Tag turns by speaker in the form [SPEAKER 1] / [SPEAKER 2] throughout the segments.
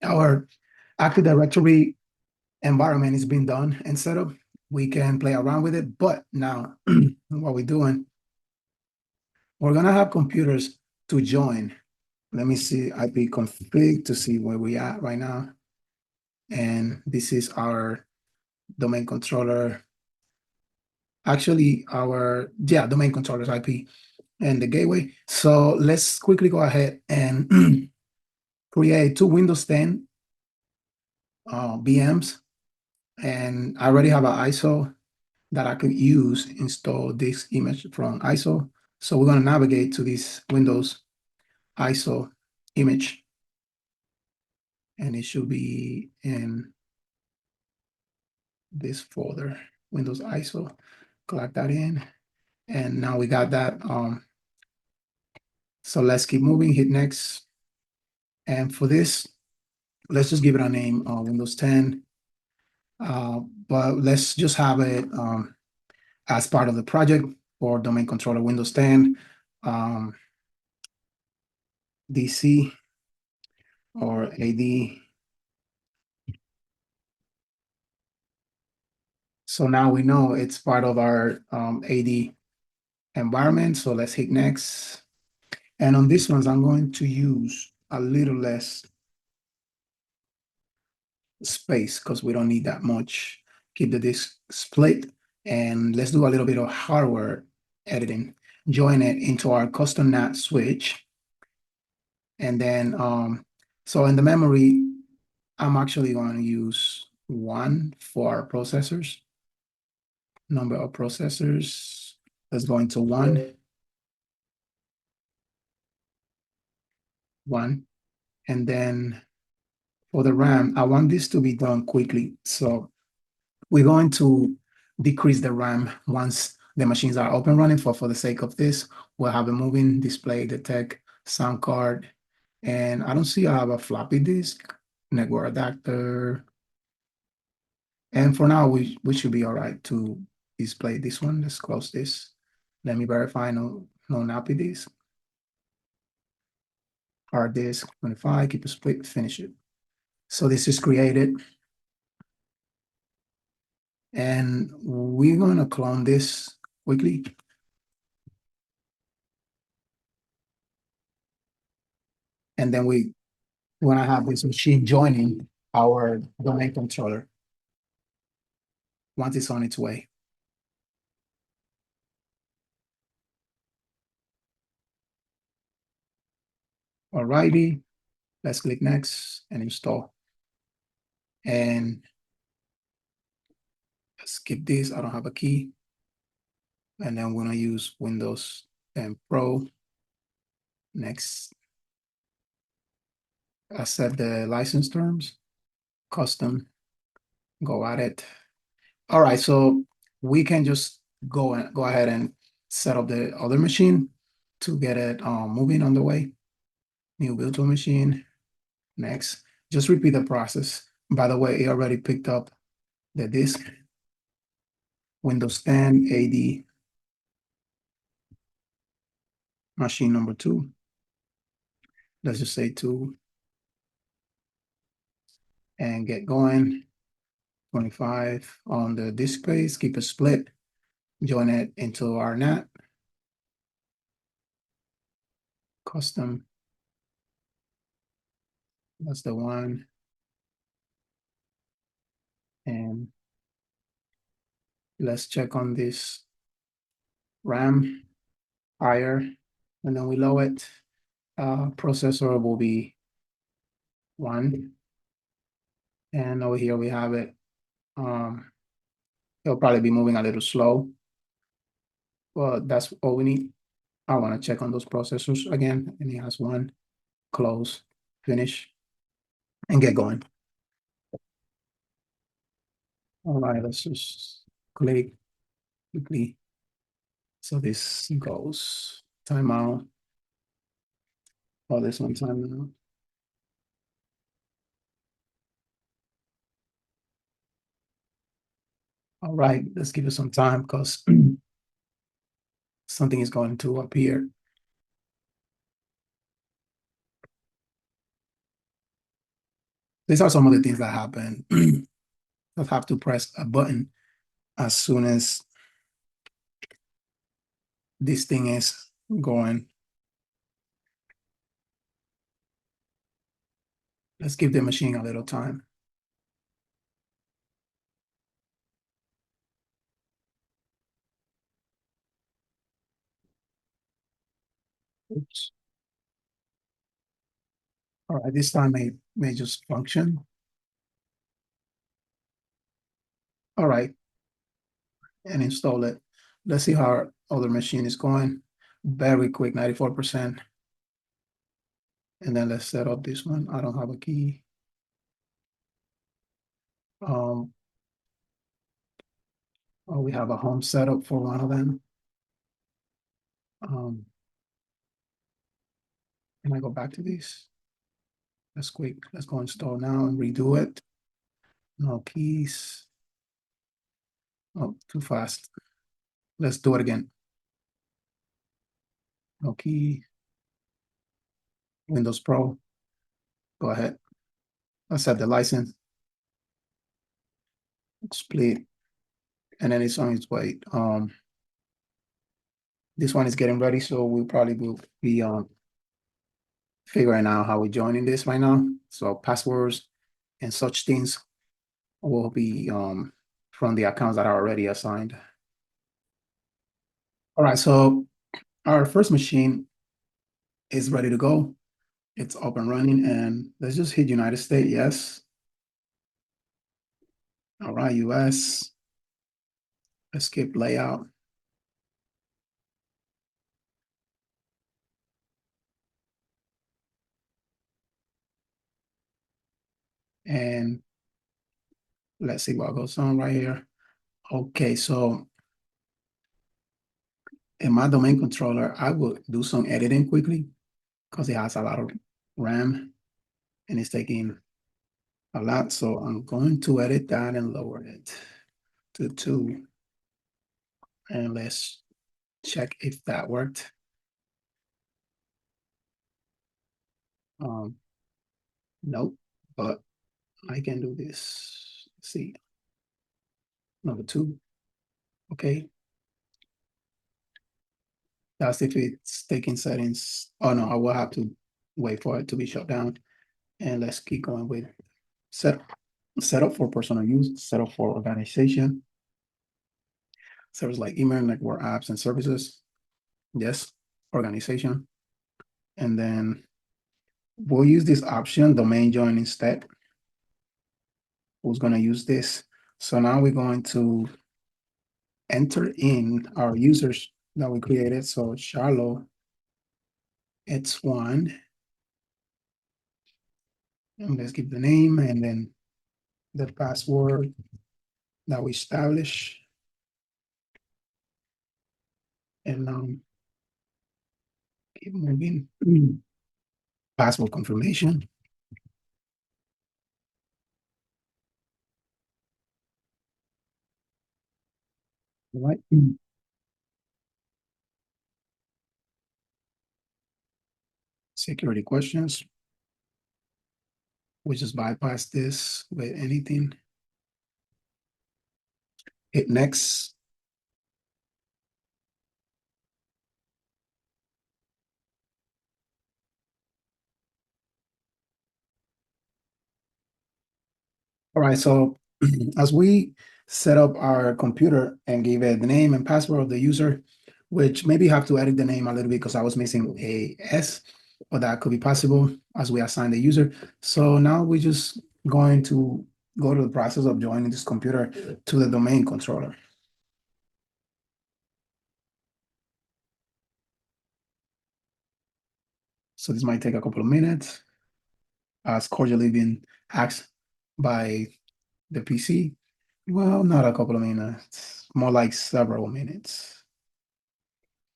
[SPEAKER 1] our Active Directory environment is being done and set up. We can play around with it, but now what we're doing, we're gonna have computers to join. Let me see IP config to see where we at right now. And this is our domain controller. Actually, our domain controller's IP and the gateway. So let's quickly go ahead and create two Windows 10 VMs. And I already have an ISO that I could use, install this image from ISO. So we're going to navigate to this Windows ISO image. And it should be in this folder, Windows ISO. Collect that in. And now we got that. So let's keep moving, hit next. And for this, let's just give it a name, Windows 10. But let's just have it as part of the project for domain controller Windows 10, DC or AD. So now we know it's part of our AD environment. So let's hit next. And on this ones, I'm going to use a little less space because we don't need that much. Keep the disk split and let's do a little bit of hardware editing. Join it into our custom NAT switch. And then, so in the memory, I'm actually going to use 1 for our processors. Number of processors, let's go into 1. 1. And then for the RAM, I want this to be done quickly. So we're going to decrease the RAM once the machines are up and running. For the sake of this, we'll have a moving display, detect, sound card, and I don't see I have a floppy disk, network adapter. And for now, we should be all right to display this one. Let's close this. Let me verify no nappy disk. Hard disk, 25, keep it split, finish it. So this is created. And we're going to clone this quickly. And then we want to have this machine joining our domain controller once it's on its way. Alrighty, let's click next and install. And let's skip this, I don't have a key. And then we're gonna use Windows 10 Pro. Next, accept the license terms, custom, go at it. All right, so we can just go ahead and set up the other machine to get it moving on the way. New virtual machine. Next, just repeat the process. By the way, it already picked up the disk. Windows 10 AD machine number 2. Let's just say 2 and get going. 25 on the disk space, keep it split, join it into our NAT. Custom, that's the one. And let's check on this RAM higher, and then we lower it. Processor will be 1. And over here we have it. It'll probably be moving a little slow, but that's all we need. I want to check on those processors again, and it has 1, close, finish, and get going. All right, let's just click quickly. So this goes timeout. Oh, this one timeout. All right, let's give it some time because something is going to appear. These are some of the things that happen. I'll have to press a button as soon as this thing is going. Let's give the machine a little time. Oops. All right, this time may just function. All right, and install it. Let's see how our other machine is going. Very quick, 94%. And then let's set up this one. I don't have a key. Oh, we have a home setup for one of them. Can I go back to this? That's quick. Let's go install now and redo it. No keys. Oh, too fast. Let's do it again. No key. Windows Pro. Go ahead. Accept the license. Split. And then it's on its way. This one is getting ready, so we probably will be figuring out how we're joining this right now. So passwords and such things will be from the accounts that are already assigned. All right, so our first machine is ready to go. It's up and running, and let's just hit United States, yes. All right, US, escape layout. And let's see what goes on right here. Okay, so in my domain controller, I will do some editing quickly because it has a lot of RAM and it's taking a lot. So I'm going to edit that and lower it to 2. And let's check if that worked. Nope, but I can do this. Let's see, number 2. Okay, that's if it's taking settings. Oh no, I will have to wait for it to be shut down. And let's keep going with set up for personal use, set up for organization, service like email, network apps, and services. Yes, organization. And then we'll use this option, domain join instead. Who's going to use this? So now we're going to enter in our users that we created. So Charlotte, it's 1. And let's give the name and then the password that we establish. And keep moving. Password confirmation. All right. Security questions. We just bypass this with anything. Hit next. All right, so as we set up our computer and give it the name and password of the user, which maybe have to edit the name a little bit because I was missing a S, but that could be possible as we assign the user. So now we're just going to go to the process of joining this computer to the domain controller. So this might take a couple of minutes, as cordially being asked by the PC. Well, not a couple of minutes, more like several minutes.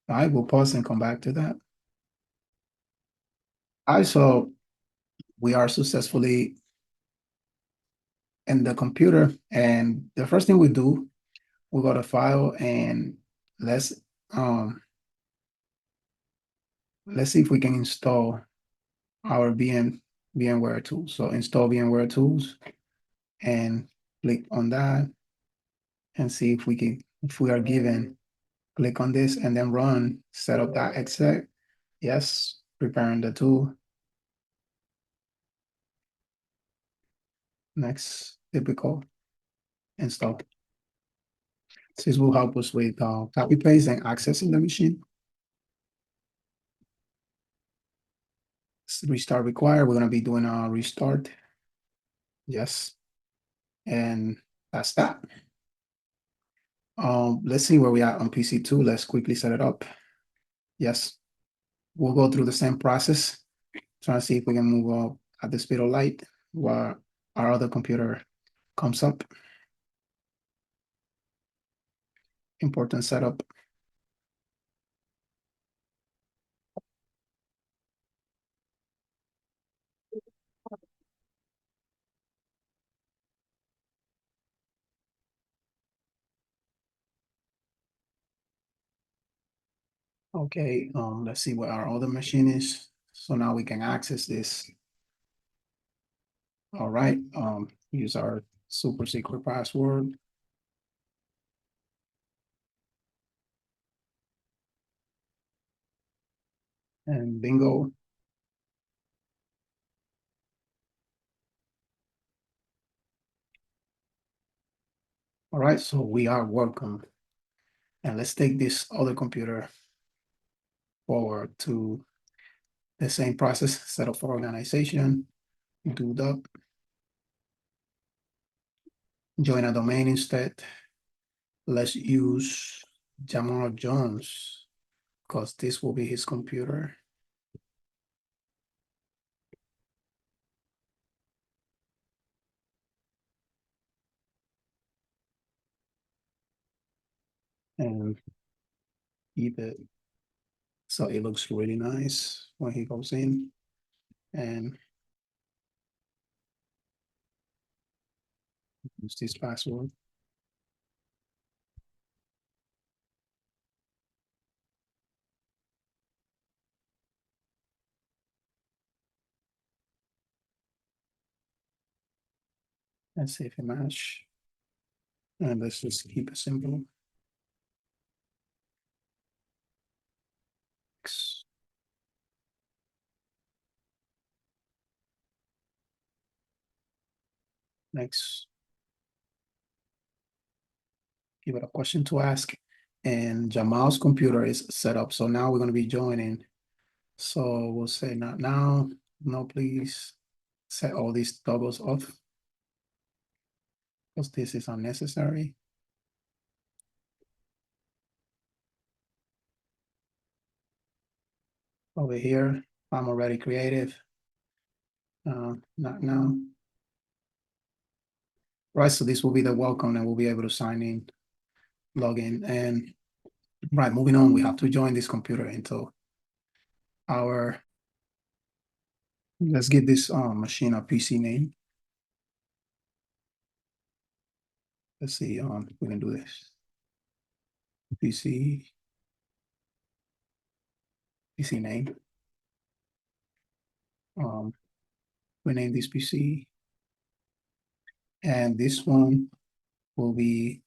[SPEAKER 1] I will pause and come back to that. Also, we are successfully in the computer, and the first thing we do, we go to file and let's um let's see if we can install our VM VMware tools. So install VMware tools and click on that and see if we are given, click on this and then run setup.exec. Yes, preparing the tool. Next, typical install. This will help us with copy paste and accessing the machine. Restart required. We're going to be doing a restart. Yes. And that's that. Let's see where we are on PC2. Let's quickly set it up. Yes. We'll go through the same process, trying to see if we can move up at the speed of light while our other computer comes up. Important setup. Okay, let's see where our other machine is. So now we can access this. All right, use our super secret password. And bingo. All right, so we are welcome. And let's take this other computer forward to the same process, set up for organization, do that, join a domain instead. Let's use Jamal Jones because this will be his computer. And keep it so it looks really nice when he goes in. And use this password. Let's see if it match. And let's just keep it simple. Next, give it a question to ask. And Jamal's computer is set up. So now we're going to be joining. So we'll say not now. No, please set all these toggles off because this is unnecessary. Over here, I'm already creative. Not now. Right, so this will be the welcome and we'll be able to sign in, log in. And right, moving on, we have to join this computer into our, let's give this machine a PC name. Let's see, we can do this. PC name. Rename this PC. And this one will be,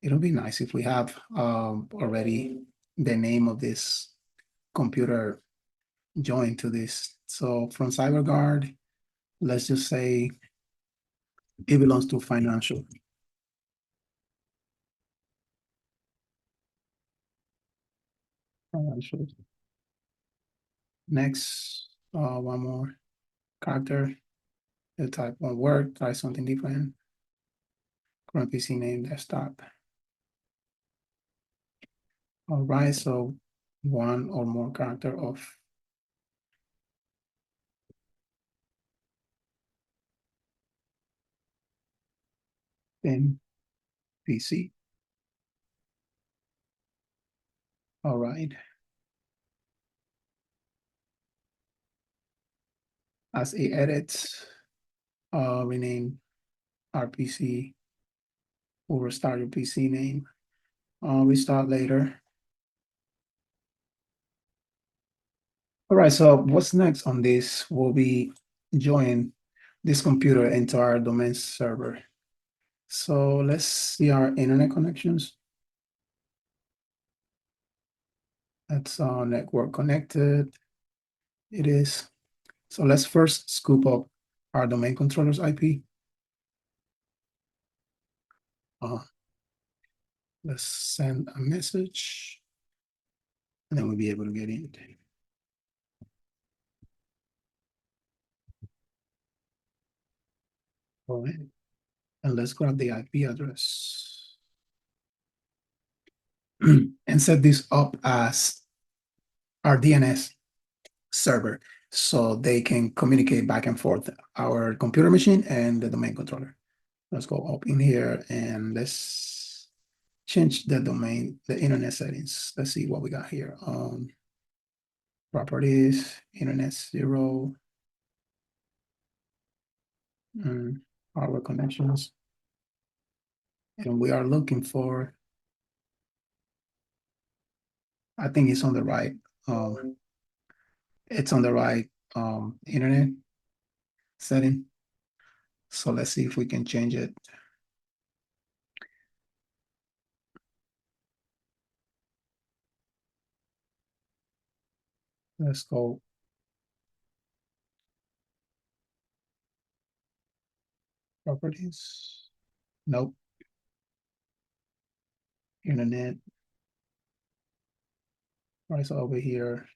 [SPEAKER 1] it'll be nice if we have already the name of this computer joined to this. So from CyberGuard, let's just say it belongs to financial. Financial. Next, one more character. The type won't work, try something different. Current PC name, desktop. All right, so one or more character of in PC. All right. As a edit, rename our PC. We'll restart your PC name. Restart later. All right, so what's next on this will be join this computer into our domain server. So let's see our internet connections. That's our network connected. It is. So let's first scoop up our domain controller's IP. Let's send a message, and then we'll be able to get in. All right. And let's grab the IP address and set this up as our DNS server so they can communicate back and forth, our computer machine and the domain controller. Let's go up in here and let's change the domain, the internet settings. Let's see what we got here. Properties, internet 0, hardware connections. And we are looking for, I think it's on the right, um, it's on the right internet setting. So let's see if we can change it. Let's go. Properties. Nope. Internet. Right, so over here,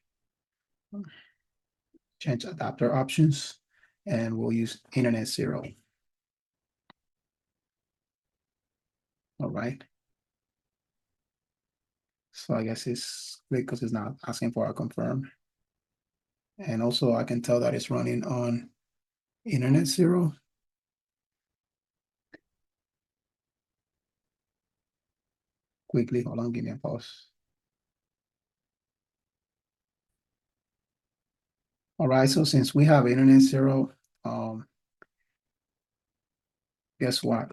[SPEAKER 1] change adapter options, and we'll use internet 0. All right. So I guess it's great because it's not asking for a confirm. And also I can tell that it's running on internet 0. Quickly, hold on, give me a pause. All right, so since we have internet 0, guess what?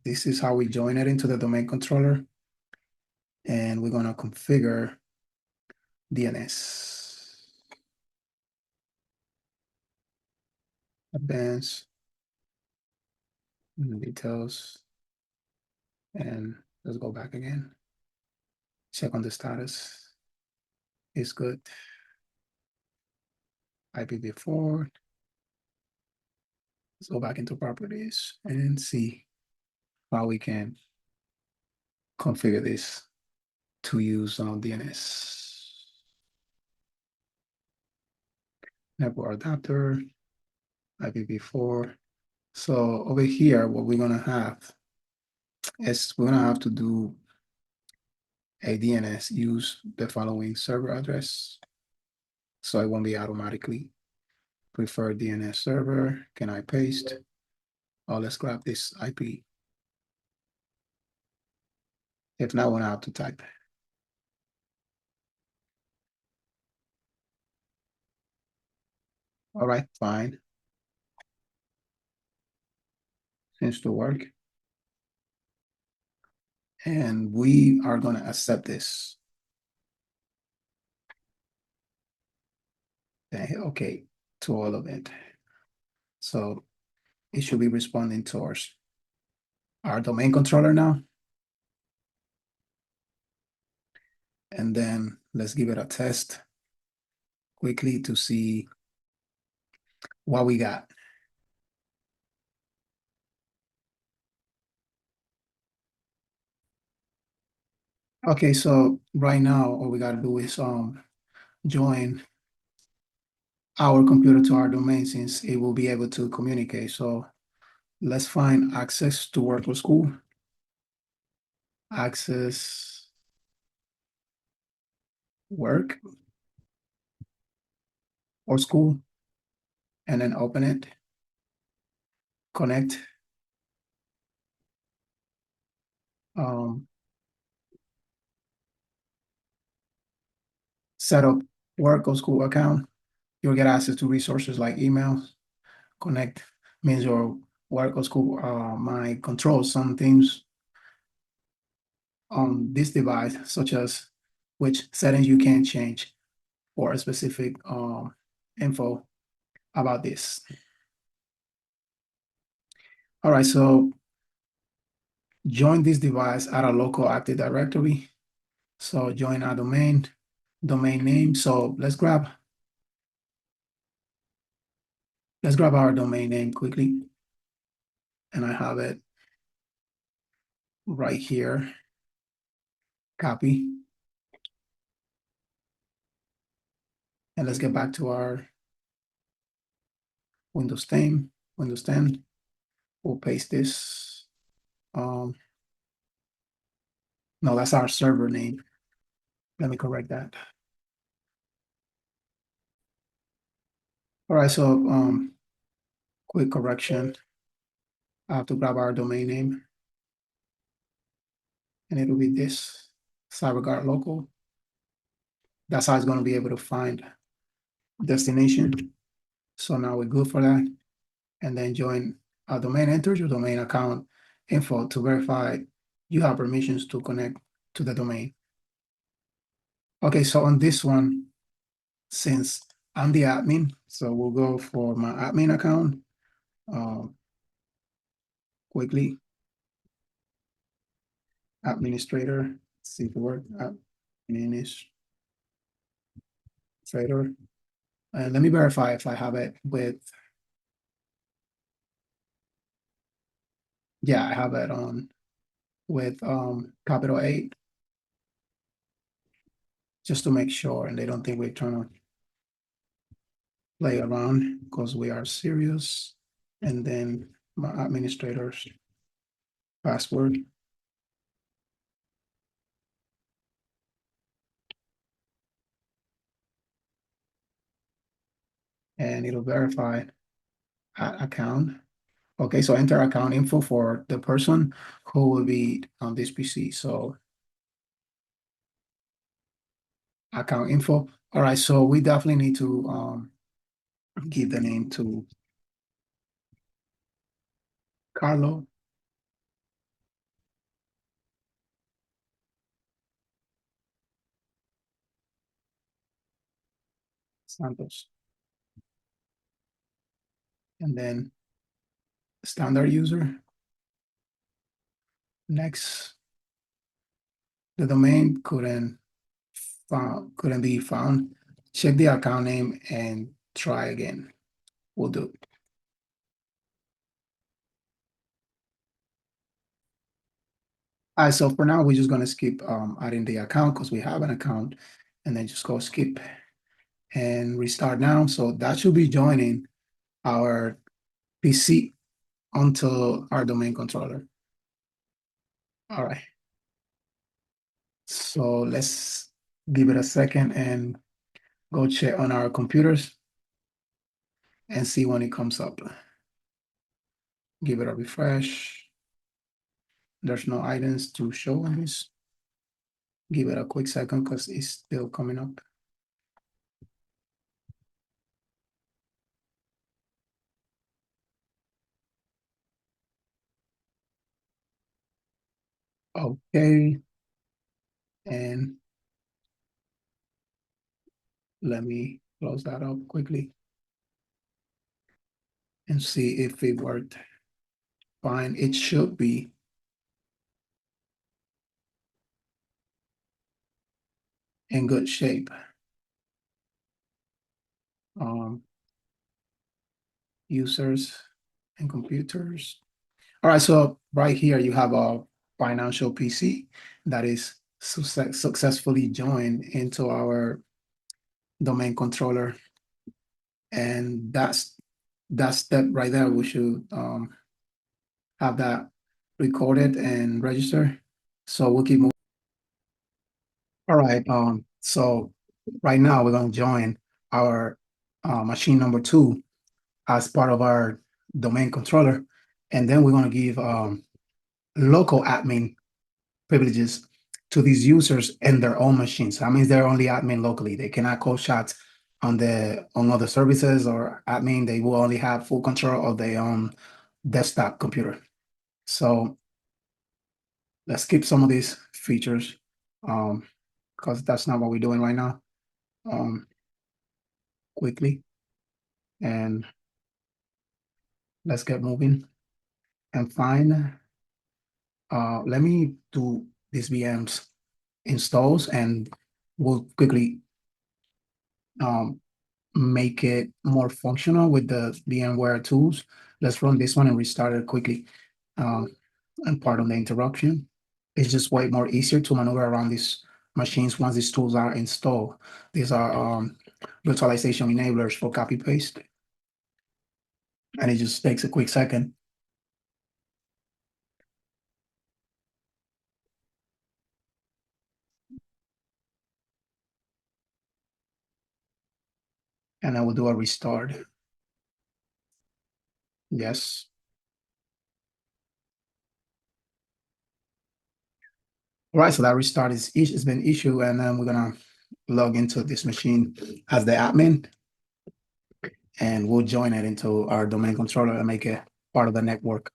[SPEAKER 1] This is how we join it into the domain controller. And we're gonna configure DNS. Advanced details. And let's go back again. Check on the status. It's good. IPv4. Let's go back into properties and see how we can configure this to use on DNS. Network adapter, IPv4. So over here, what we're gonna have is we're gonna have to do a DNS use the following server address. So it won't be automatically preferred DNS server. Can I paste? Oh, let's grab this IP. If not, we're gonna have to type. All right, fine. Seems to work. And we are gonna accept this. Then hit OK to all of it. So it should be responding towards our domain controller now. And then let's give it a test quickly to see what we got. Okay, so right now, all we gotta do is join our computer to our domain since it will be able to communicate. So let's find access to work or school. Access work or school, and then open it. Connect. Set up work or school account. You'll get access to resources like email. Connect means your work or school might control some things on this device, such as which settings you can change. for a specific info about this. All right, so join this device at a local Active Directory. So join our domain name. So let's grab our domain name quickly. And I have it right here. Copy. And let's get back to our Windows 10. We'll paste this. No, that's our server name. Let me correct that. All right, so quick correction. I have to grab our domain name, and it'll be this, CyberGuard local. That's how it's going to be able to find destination. So now we're good for that. And then join our domain, enter your domain account info to verify you have permissions to connect to the domain. Okay, so on this one, since I'm the admin, so we'll go for my admin account quickly. Administrator, see if it works. Administrator. And let me verify if I have it with, yeah, I have it on with capital A, just to make sure and they don't think we're trying to play around, because we are serious. And then my administrator's password. And it'll verify account. Okay, so enter account info for the person who will be on this PC. So account info. All right, so we definitely need to give the name to Carlo Santos. And then standard user. Next, the domain couldn't be found. Check the account name and try again. We'll do. All right, so for now, we're just gonna skip adding the account because we have an account, and then just go skip and restart now. So that should be joining our PC onto our domain controller. All right. So let's give it a second and go check on our computers and see when it comes up. Give it a refresh. There's no items to show on this. Give it a quick second because it's still coming up. Okay. And let me close that up quickly and see if it worked fine. It should be. In good shape. Users and computers. All right, so right here you have a financial PC that is successfully joined into our domain controller. And that's that step right there. We should have that recorded and register. So we'll keep moving. All right, so right now we're going to join our machine number 2 as part of our domain controller. And then we're going to give local admin privileges to these users and their own machines. So that means they're only admin locally. They cannot call shots on other services or admin. They will only have full control of their own desktop computer. So let's skip some of these features because that's not what we're doing right now. quickly, and let's get moving and find, let me do these VMs installs, and we'll quickly make it more functional with the VMware tools. Let's run this one and restart it quickly. And pardon the interruption. It's just way more easier to maneuver around these machines once these tools are installed. These are virtualization enablers for copy paste. And it just takes a quick second. And I will do a restart. Yes. All right, so that restart is it's been issued, and then we're gonna log into this machine as the admin, and we'll join it into our domain controller and make it part of the network.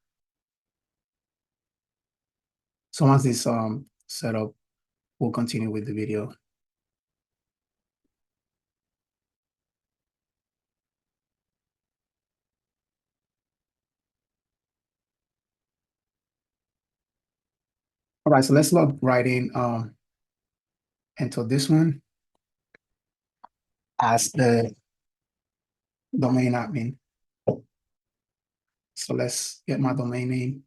[SPEAKER 1] So once this set up, we'll continue with the video. All right, so let's log right in into this one as the domain admin. So let's get my domain name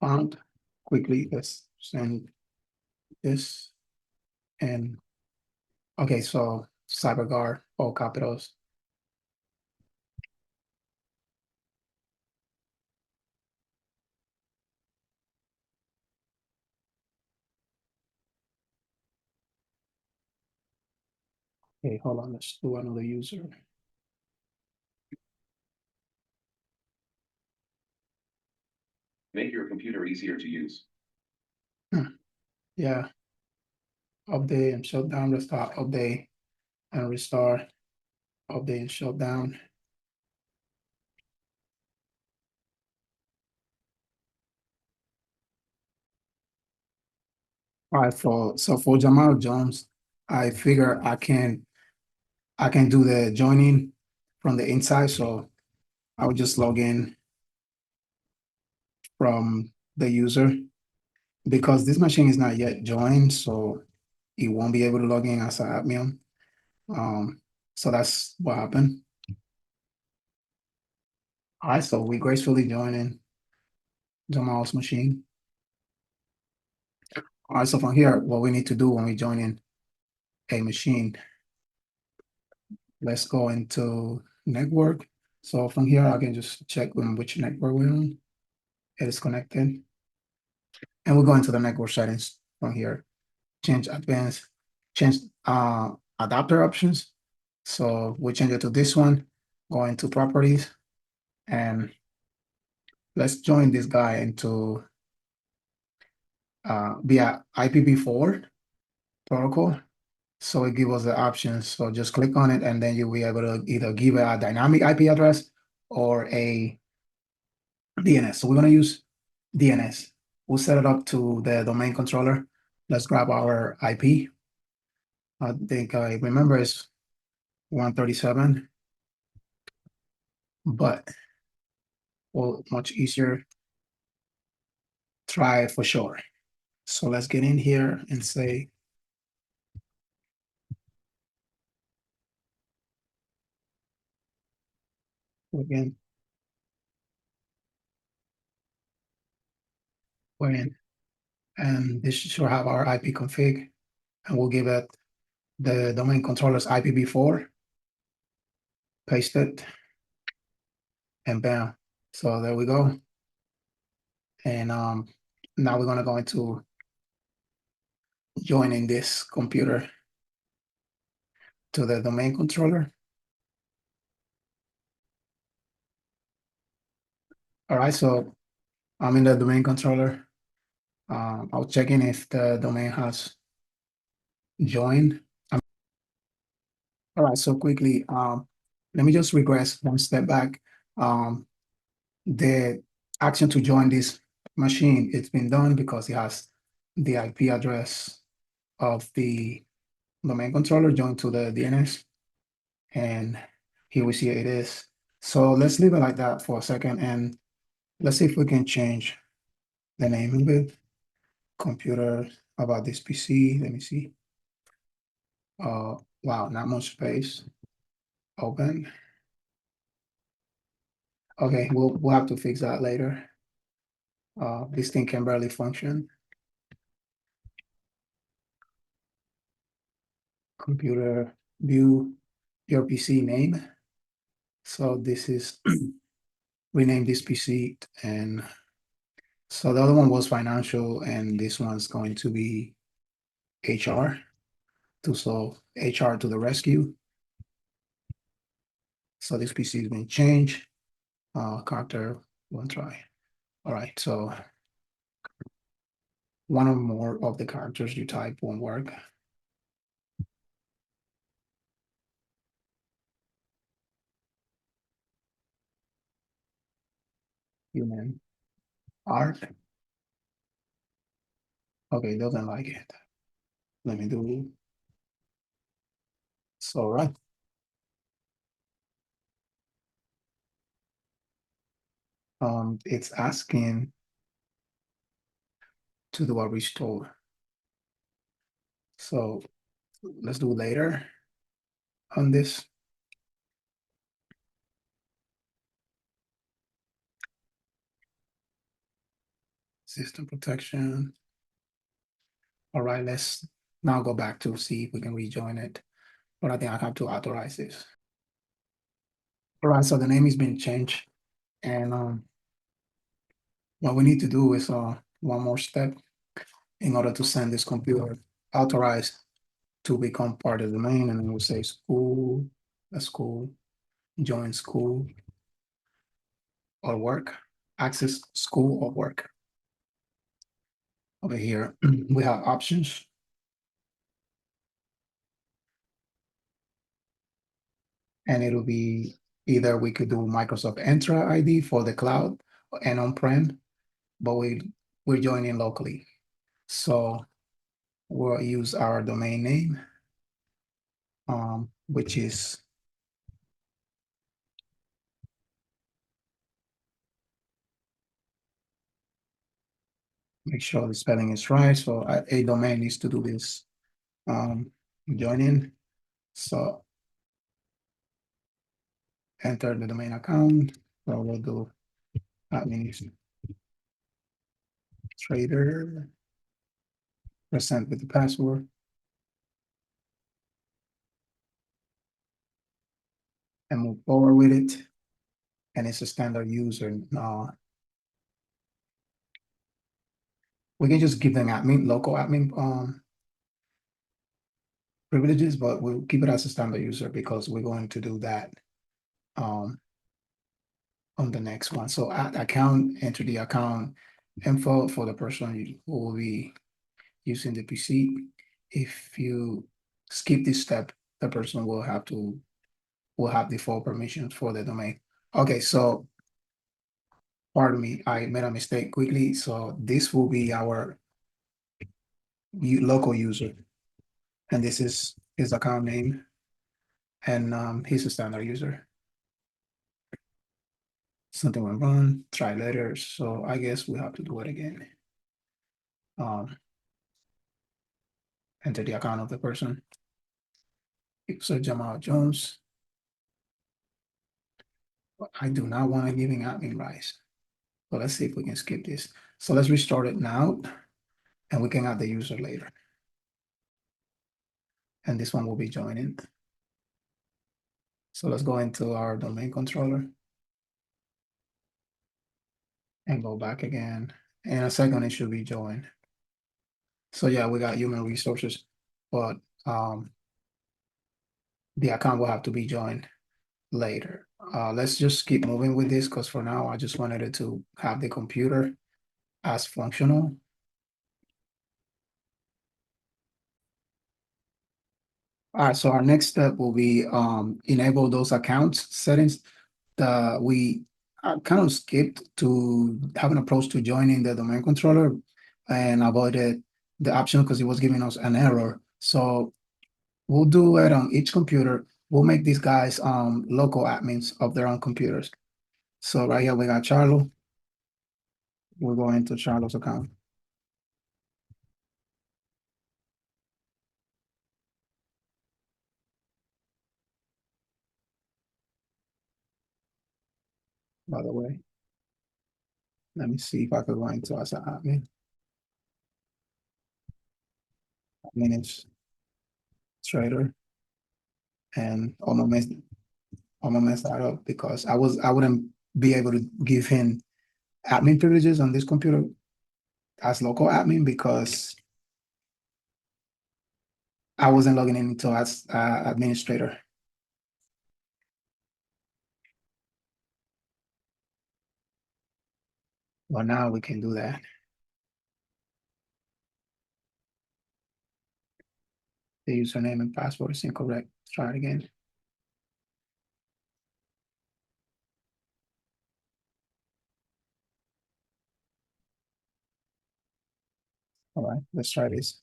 [SPEAKER 1] found quickly. Let's send this, and okay, so CyberGuard, all capitals. Okay, hold on, let's do another user.
[SPEAKER 2] Make your computer easier to use.
[SPEAKER 1] Yeah, update and shut down, restart, update and restart, update and shut down. All right, so for Jamal Jones, I figure I can do the joining from the inside, so I would just log in from the user because this machine is not yet joined, so it won't be able to log in as an admin. So that's what happened. All right, so we gracefully join in Jamal's machine. All right, so from here, what we need to do when we join in a machine, let's go into network. So from here, I can just check on which network we're on. It is connected. And we'll go into the network settings from here. Change advanced, change adapter options. So we change it to this one, go into properties, and let's join this guy into via IPv4 protocol. So it gives us the options. So just click on it, and then you'll be able to either give a dynamic IP address or a DNS. So we're going to use DNS. We'll set it up to the domain controller. Let's grab our IP. I think I remember it's 137, but well, much easier. Try it for sure. So let's get in here and say, again, we're in. And this should have our IP config, and we'll give it the domain controller's IPv4, paste it, and bam. So there we go. And now we're gonna go into joining this computer to the domain controller. All right, so I'm in the domain controller. I'll check in if the domain has joined. All right, so quickly, let me just regress one step back. The action to join this machine, it's been done because it has the IP address of the domain controller joined to the DNS. And here we see it is. So let's leave it like that for a second, and let's see if we can change the name of it. Computer about this PC. Let me see. Wow, not much space. Open. Okay, we'll have to fix that later. This thing can barely function. Computer view your PC name. So this is rename this PC, and so the other one was financial, and this one's going to be HR. So HR to the rescue. So this PC has been changed. Character, one try. All right, so one or more of the characters you type won't work. Human art. Okay, doesn't like it. Let me do so right. It's asking to do a restore. So let's do later on this. System protection. All right, let's now go back to see if we can rejoin it. But I think I have to authorize this. All right, so the name has been changed. And what we need to do is one more step in order to send this computer authorized to become part of the domain. And then we'll say school, a school, join school or work, access school or work. Over here, we have options. And it'll be either we could do Microsoft Entra ID for the cloud and on-prem, but we're joining locally. So we'll use our domain name, which is make sure the spelling is right. So a domain needs to do this join in. So enter the domain account. So we'll do administrator present with the password and move forward with it. And it's a standard user. We can just give them admin, local admin privileges, but we'll keep it as a standard user because we're going to do that on the next one. So add account, enter the account info for the person who will be using the PC. If you skip this step, the person will have default permissions for the domain. Okay, so pardon me, I made a mistake quickly. So this will be our local user, and this is his account name, and he's a standard user. Something went wrong, try later. So I guess we have to do it again. Enter the account of the person. So Jamal Jones. I do not want to give him admin rights. But let's see if we can skip this. So let's restart it now, and we can add the user later. And this one will be joining. So let's go into our domain controller and go back again. In a second, it should be joined. So yeah, we got human resources, but the account will have to be joined later. Let's just keep moving with this because for now, I just wanted it to have the computer as functional. All right, so our next step will be enable those accounts settings that we kind of skipped to have an approach to joining the domain controller and avoided the option because it was giving us an error. So we'll do it on each computer. We'll make these guys local admins of their own computers. So right here we got Charlo. We'll go into Charlo's account. By the way, let me see if I could go into as an admin. Administrator, and almost messed that up because I wouldn't be able to give him admin privileges on this computer as local admin because I wasn't logging in until as administrator. Well, now we can do that. The username and password is incorrect. Try it again. All right, let's try this.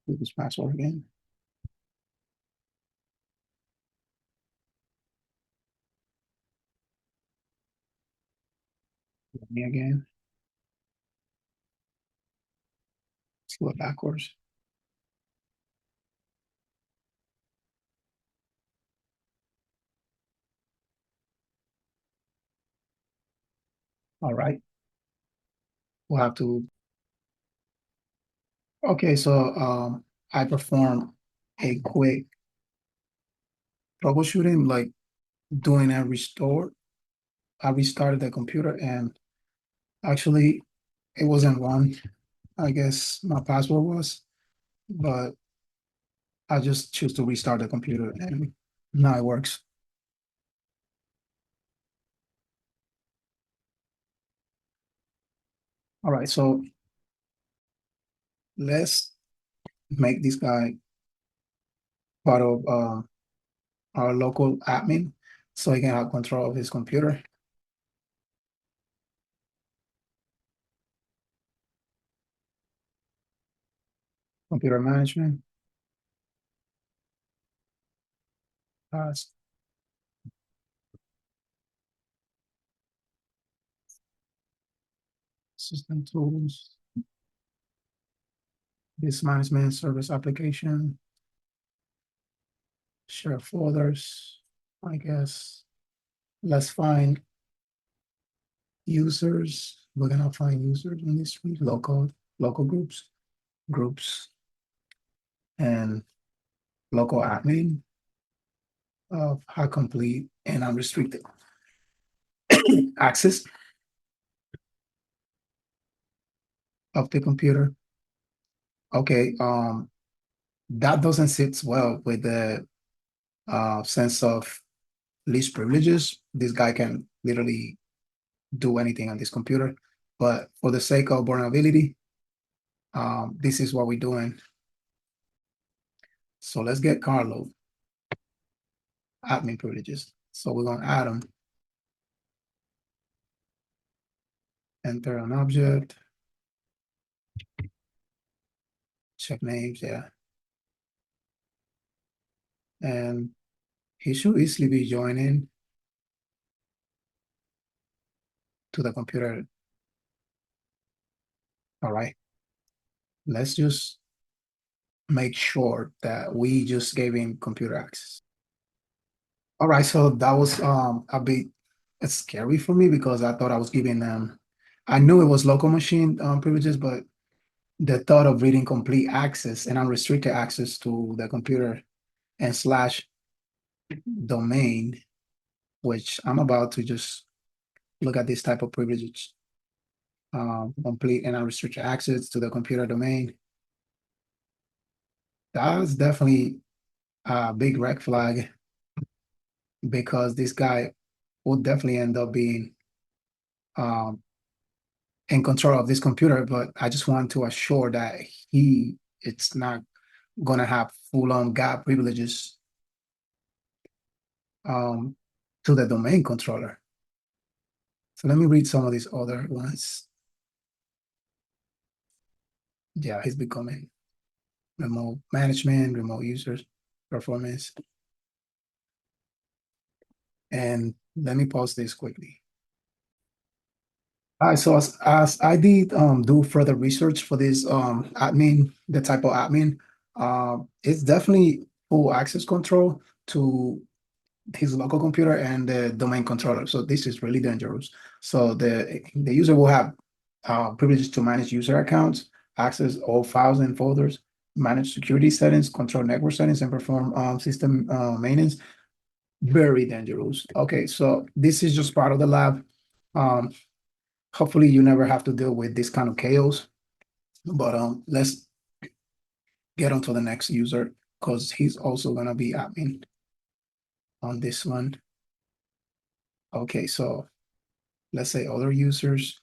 [SPEAKER 1] Do this password again. Me again. Let's go backwards. All right. We'll have to. Okay, so I perform a quick troubleshooting, like doing a restore. I restarted the computer and actually it wasn't one. I guess my password was, but I just choose to restart the computer and now it works. All right, so let's make this guy part of our local admin so he can have control of his computer. Computer management, uh, system tools, this management service application, share folders, I guess. Let's find users. We're gonna find users in this week, local groups, and local admin of high complete and unrestricted access of the computer. Okay, that doesn't sit well with the sense of least privileges. This guy can literally do anything on this computer. But for the sake of vulnerability, this is what we're doing. So let's get Carlo admin privileges. So we're going to add them, enter an object, check names, yeah. And he should easily be joining to the computer. All right. Let's just make sure that we just gave him computer access. All right, so that was a bit scary for me because I thought I was giving them, I knew it was local machine privileges, but the thought of reading complete access and unrestricted access to the computer and slash domain, which I'm about to just look at this type of privileges, complete and unrestricted access to the computer domain. That's definitely a big red flag because this guy will definitely end up being um, in control of this computer, but I just want to assure that it's not gonna have full-on gap privileges um, to the domain controller. So let me read some of these other ones. Yeah, he's becoming remote management, remote users, performance. And let me pause this quickly. All right, so as I did do further research for this admin, the type of admin, it's definitely full access control to his local computer and the domain controller. So this is really dangerous. So the user will have privileges to manage user accounts, access all files and folders, manage security settings, control network settings, and perform system maintenance. Very dangerous. Okay, so this is just part of the lab. Um, Hopefully you never have to deal with this kind of chaos. But let's get on to the next user because he's also gonna be admin on this one. Okay, so let's say other users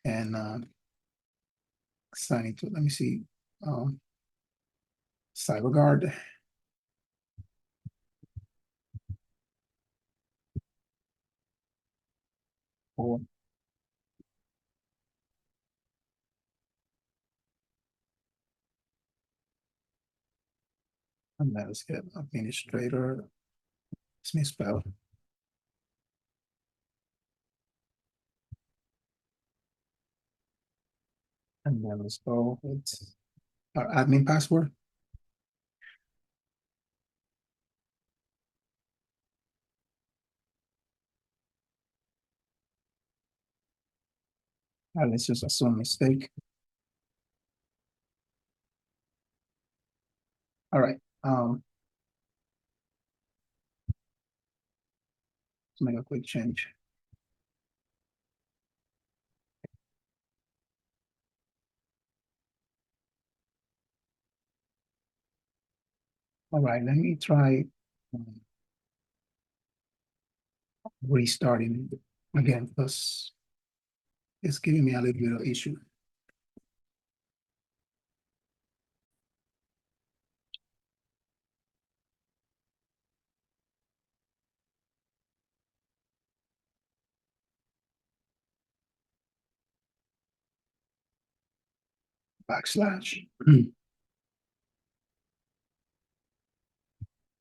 [SPEAKER 1] and assigning to, let me see, CyberGuard. Oh, and let's get administrator. It's misspelled. And then let's go with our admin password. Let's just assume mistake. All right. Let's make a quick change. All right, let me try restarting again because it's giving me a little bit of issue. Backslash.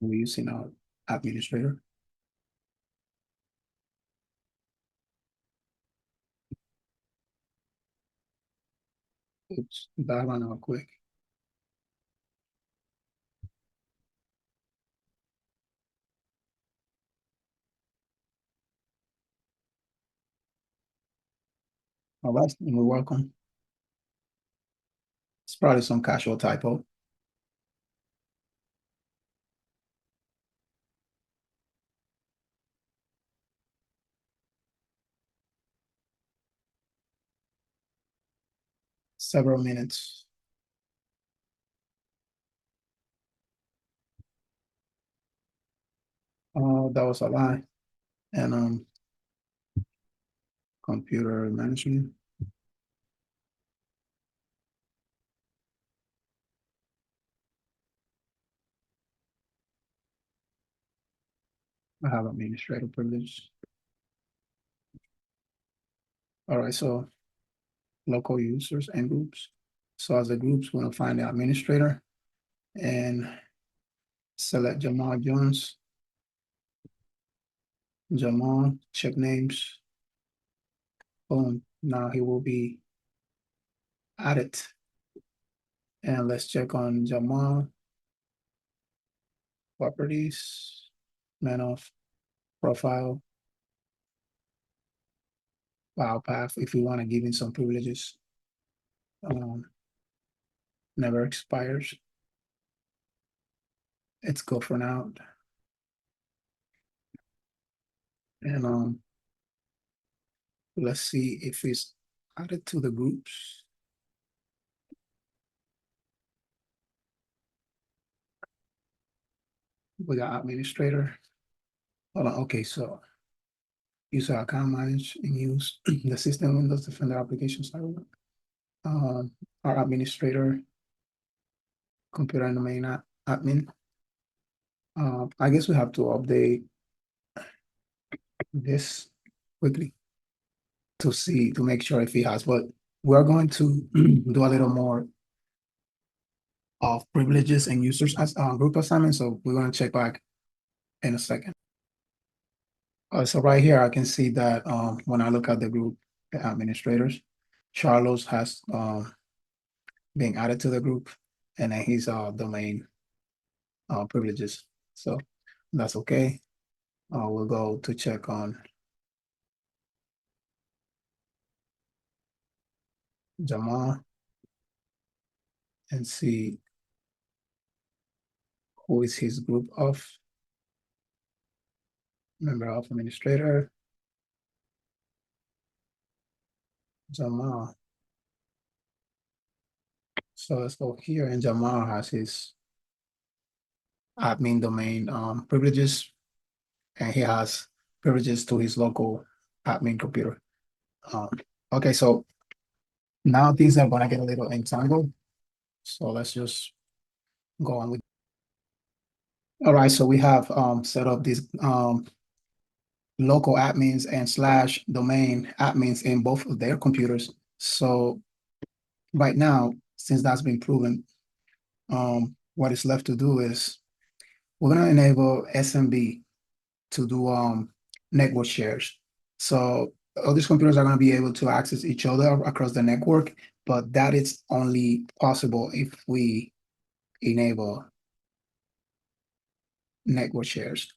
[SPEAKER 1] We're using our administrator. Oops, that one out quick. All right, and we're welcome. It's probably some casual typo. Several minutes. Oh, that was a lie. And computer management. I have administrative privilege. All right, so local users and groups. So as a groups, we're gonna find the administrator and select Jamal Jones. Jamal, check names. Boom. Now he will be added. And let's check on Jamal properties, man of profile, file path. If you want to give him some privileges, um, never expires. It's go for now. And let's see if it's added to the groups. We got administrator. Hold on. Okay, so user account manage and use the system Windows Defender application server. Our administrator, computer and domain admin. I guess we have to update this quickly. to make sure if he has, but we're going to do a little more of privileges and users as group assignments. So we're going to check back in a second. So right here, I can see that when I look at the group administrators, Charlos has been added to the group, and then he's domain privileges. So that's okay. We'll go to check on Jamal and see who is his group of member of administrator. Jamal. So let's go here, and Jamal has his admin domain privileges, and he has privileges to his local admin computer. Okay, so now things are gonna get a little entangled. So let's just go on with. All right, so we have set up these local admins and slash domain admins in both of their computers. So right now, since that's been proven, what is left to do is we're gonna enable SMB to do network shares. So all these computers are gonna be able to access each other across the network, but that is only possible if we enable network shares.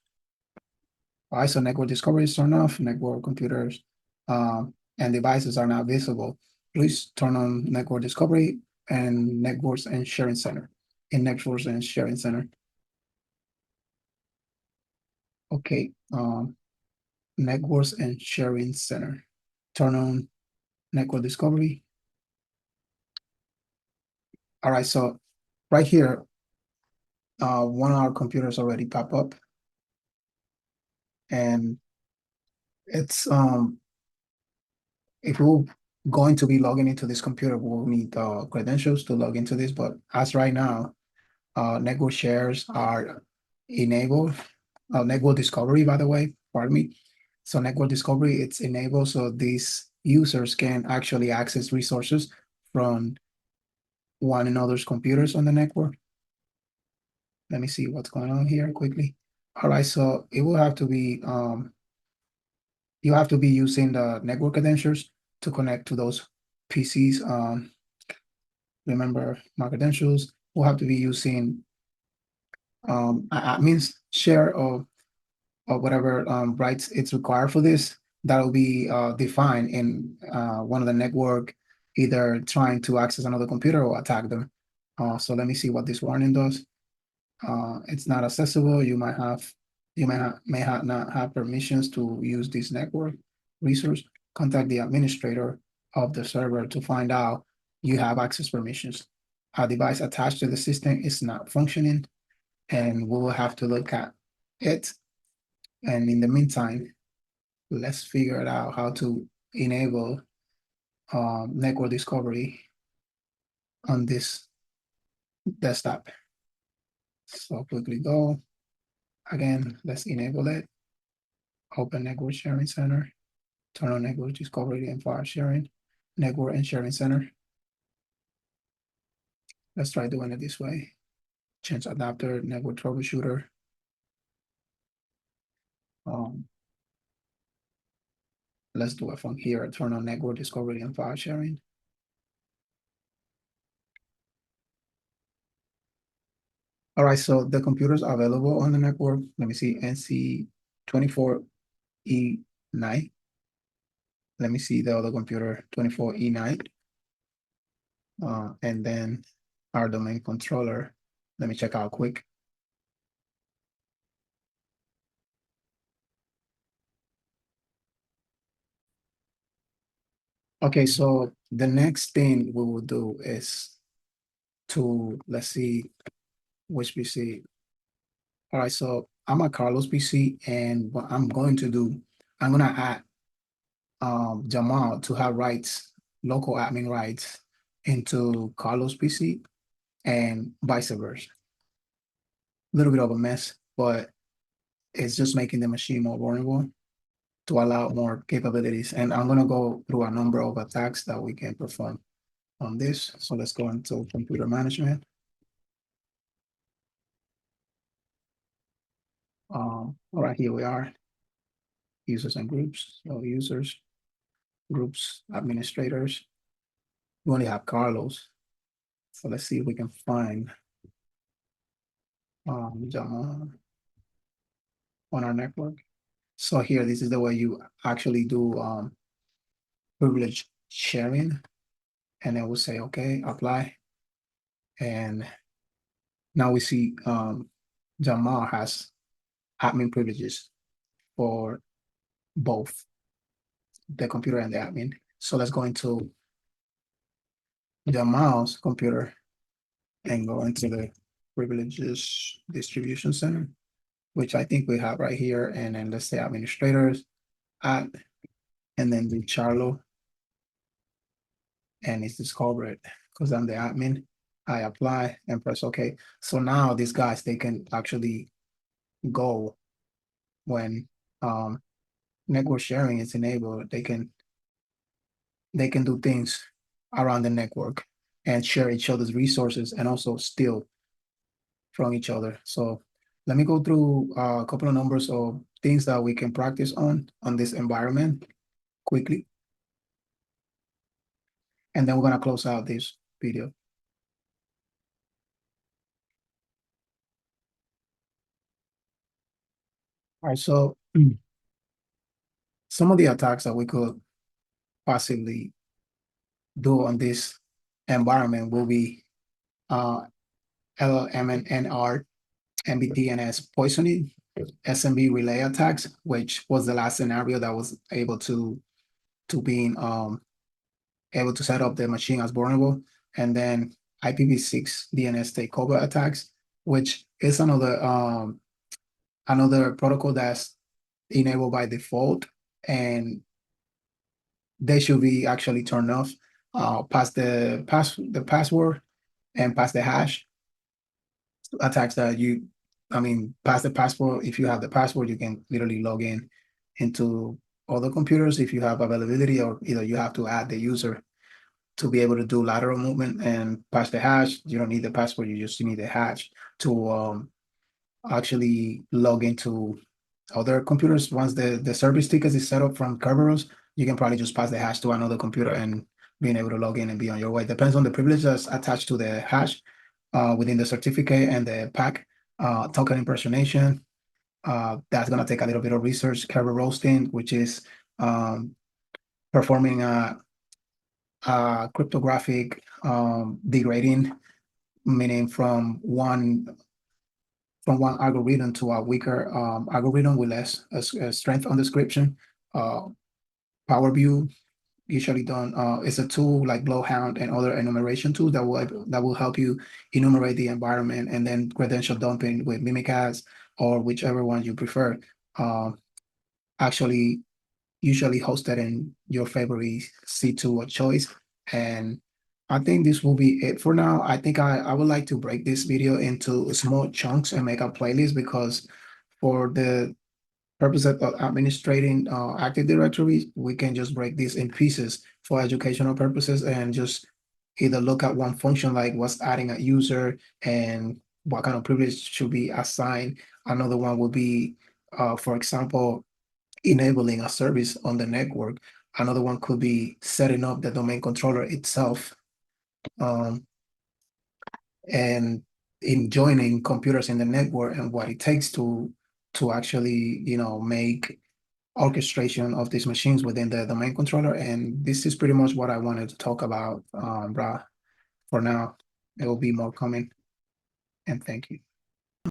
[SPEAKER 1] All right, so network discovery is turned off, network computers and devices are not visible. Please turn on network discovery and networks and sharing center. In networks and sharing center. Okay, networks and sharing center. Turn on network discovery. All right, so right here, one of our computers already pop up, and it's if we're going to be logging into this computer, we'll need credentials to log into this. But as right now, network shares are enabled. Network discovery, by the way, pardon me. So network discovery, it's enabled so these users can actually access resources from one another's computers on the network. Let me see what's going on here quickly. All right, so it will have to be, you have to be using the network credentials to connect to those PCs. Remember, my credentials will have to be using admin's share of whatever rights it's required for this. That will be defined in one of the network, either trying to access another computer or attack them. So let me see what this warning does. It's not accessible. You may not have permissions to use this network resource. Contact the administrator of the server to find out you have access permissions. A device attached to the system is not functioning, and we will have to look at it. And in the meantime, let's figure it out how to enable network discovery on this desktop. So quickly go. Again, let's enable it. Open Network Sharing Center. Turn on Network Discovery and File Sharing. Network and Sharing Center. Let's try doing it this way. Change adapter, network troubleshooter. Let's do it from here. Turn on Network Discovery and File Sharing. All right, so the computers are available on the network. Let me see, NC24E9. Let me see the other computer, 24E9. And then our domain controller. Let me check out quick. Okay, so the next thing we will do is to, let's see which PC. All right, so I'm at Carlos PC, and what I'm going to do, I'm gonna add Jamal to have rights, local admin rights into Carlos PC and vice versa. A little bit of a mess, but it's just making the machine more vulnerable. to allow more capabilities. And I'm gonna go through a number of attacks that we can perform on this. So let's go into computer management. All right, here we are, users and groups. So users, groups, administrators. We only have Carlos. So let's see if we can find Jamal on our network. So here, this is the way you actually do privilege sharing. And then we'll say, okay, apply. And now we see Jamal has admin privileges for both the computer and the admin. So let's go into Jamal's computer and go into the privileges distribution center, which I think we have right here. And then let's say administrators, add, and then do Charlo. And it's discovered because I'm the admin. I apply and press OK. So now these guys, they can actually go when network sharing is enabled. They can do things around the network and share each other's resources and also steal from each other. So let me go through a couple of numbers of things that we can practice on this environment quickly. And then we're gonna close out this video. All right, so some of the attacks that we could possibly do on this environment will be LLMNR, MBDNS poisoning, SMB relay attacks, which was the last scenario that was able to being able to set up the machine as vulnerable, and then IPv6 DNS takeover attacks, which is another protocol that's enabled by default, and they should be actually turned off. Pass the password and pass the hash attacks that pass the password. If you have the password, you can literally log in into other computers if you have availability, or either you have to add the user to be able to do lateral movement and pass the hash. You don't need the password, you just need the hash to actually log into other computers. Once the service ticket is set up from Kerberos, you can probably just pass the hash to another computer and being able to log in and be on your way. Depends on the privilege that's attached to the hash within the certificate and the pack. Token impersonation, that's going to take a little bit of research. Kerber roasting, which is performing cryptographic degrading, meaning from one algorithm to a weaker algorithm with less strength on description. Power view, usually done. It's a tool like Blowhound and other enumeration tools that will help you enumerate the environment, and then credential dumping with Mimikatz or whichever one you prefer. Actually, usually hosted in your favorite C2 or choice. And I think this will be it for now. I think I would like to break this video into small chunks and make a playlist, because for the purpose of administrating Active Directory, we can just break this in pieces for educational purposes and just either look at one function like what's adding a user and what kind of privilege should be assigned. Another one would be, for example, enabling a service on the network. Another one could be setting up the domain controller itself, and in joining computers in the network and what it takes to actually, make orchestration of these machines within the domain controller. And this is pretty much what I wanted to talk about, Bra. For now, there will be more coming, and thank you.